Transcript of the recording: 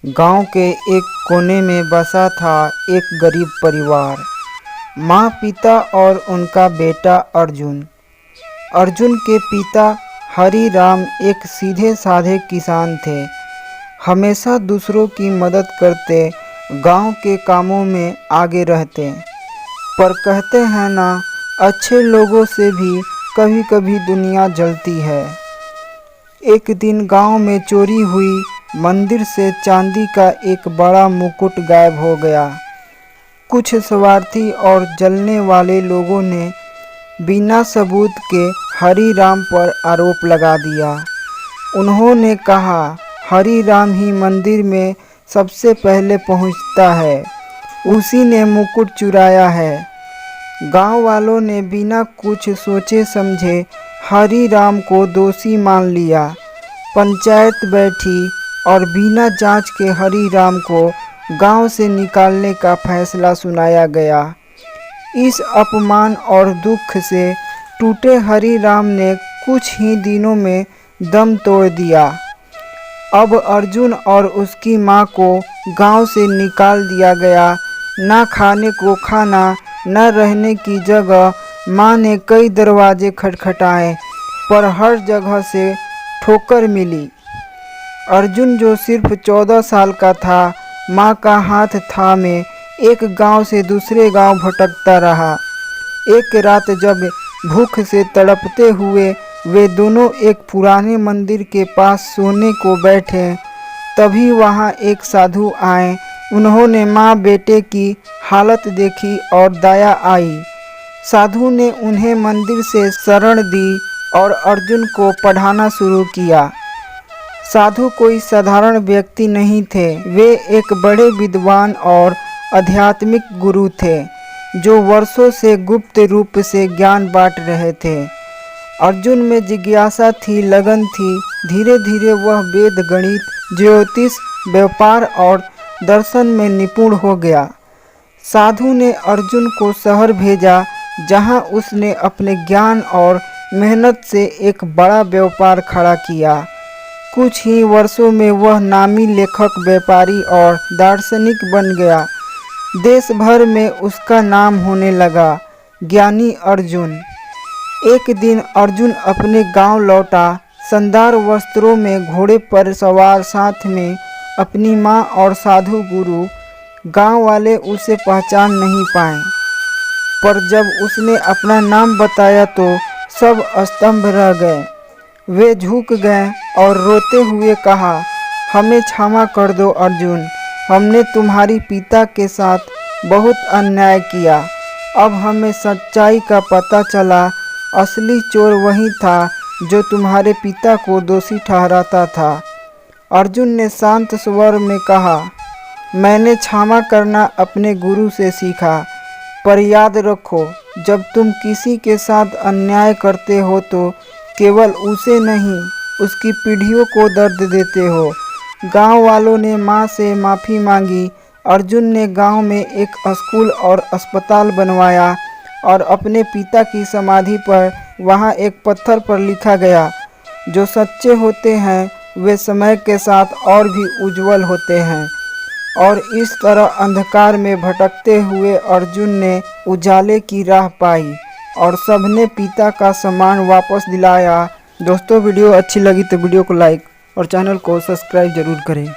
गांव के एक कोने में बसा था एक गरीब परिवार। माँ, पिता और उनका बेटा अर्जुन। अर्जुन के पिता हरी राम एक सीधे साधे किसान थे। हमेशा दूसरों की मदद करते, गांव के कामों में आगे रहते। पर कहते हैं ना, अच्छे लोगों से भी कभी कभी दुनिया जलती है। एक दिन गांव में चोरी हुई मंदिर से चांदी का एक बड़ा मुकुट गायब हो गया। कुछ स्वार्थी और जलने वाले लोगों ने बिना सबूत के हरी राम पर आरोप लगा दिया। उन्होंने कहा, हरी राम ही मंदिर में सबसे पहले पहुंचता है, उसी ने मुकुट चुराया है। गांव वालों ने बिना कुछ सोचे समझे हरी राम को दोषी मान लिया। पंचायत बैठी और बिना जांच के हरी राम को गांव से निकालने का फैसला सुनाया गया। इस अपमान और दुख से टूटे हरी राम ने कुछ ही दिनों में दम तोड़ दिया। अब अर्जुन और उसकी माँ को गांव से निकाल दिया गया। ना खाने को खाना, न रहने की जगह। माँ ने कई दरवाजे खटखटाए, पर हर जगह से ठोकर मिली। अर्जुन, जो सिर्फ 14 साल का था, माँ का हाथ थामे एक गांव से दूसरे गांव भटकता रहा। एक रात जब भूख से तड़पते हुए वे दोनों एक पुराने मंदिर के पास सोने को बैठे, तभी वहां एक साधु आए। उन्होंने माँ बेटे की हालत देखी और दया आई। साधु ने उन्हें मंदिर से शरण दी और अर्जुन को पढ़ाना शुरू किया। साधु कोई साधारण व्यक्ति नहीं थे, वे एक बड़े विद्वान और आध्यात्मिक गुरु थे, जो वर्षों से गुप्त रूप से ज्ञान बांट रहे थे। अर्जुन में जिज्ञासा थी, लगन थी। धीरे धीरे वह वेद, गणित, ज्योतिष, व्यापार और दर्शन में निपुण हो गया। साधु ने अर्जुन को शहर भेजा, जहां उसने अपने ज्ञान और मेहनत से एक बड़ा व्यापार खड़ा किया। कुछ ही वर्षों में वह नामी लेखक, व्यापारी और दार्शनिक बन गया। देश भर में उसका नाम होने लगा, ज्ञानी अर्जुन। एक दिन अर्जुन अपने गांव लौटा, शानदार वस्त्रों में, घोड़े पर सवार, साथ में अपनी माँ और साधु गुरु। गांव वाले उसे पहचान नहीं पाए, पर जब उसने अपना नाम बताया तो सब स्तंभ रह गए। वे झुक गए और रोते हुए कहा, हमें क्षमा कर दो अर्जुन, हमने तुम्हारी पिता के साथ बहुत अन्याय किया। अब हमें सच्चाई का पता चला, असली चोर वही था जो तुम्हारे पिता को दोषी ठहराता था। अर्जुन ने शांत स्वर में कहा, मैंने क्षमा करना अपने गुरु से सीखा, पर याद रखो, जब तुम किसी के साथ अन्याय करते हो तो केवल उसे नहीं, उसकी पीढ़ियों को दर्द देते हो। गांव वालों ने माँ से माफ़ी मांगी। अर्जुन ने गांव में एक स्कूल और अस्पताल बनवाया और अपने पिता की समाधि पर वहां एक पत्थर पर लिखा गया, जो सच्चे होते हैं वे समय के साथ और भी उज्जवल होते हैं। और इस तरह अंधकार में भटकते हुए अर्जुन ने उजाले की राह पाई और सबने पिता का सम्मान वापस दिलाया। दोस्तों, वीडियो अच्छी लगी तो वीडियो को लाइक और चैनल को सब्सक्राइब जरूर करें।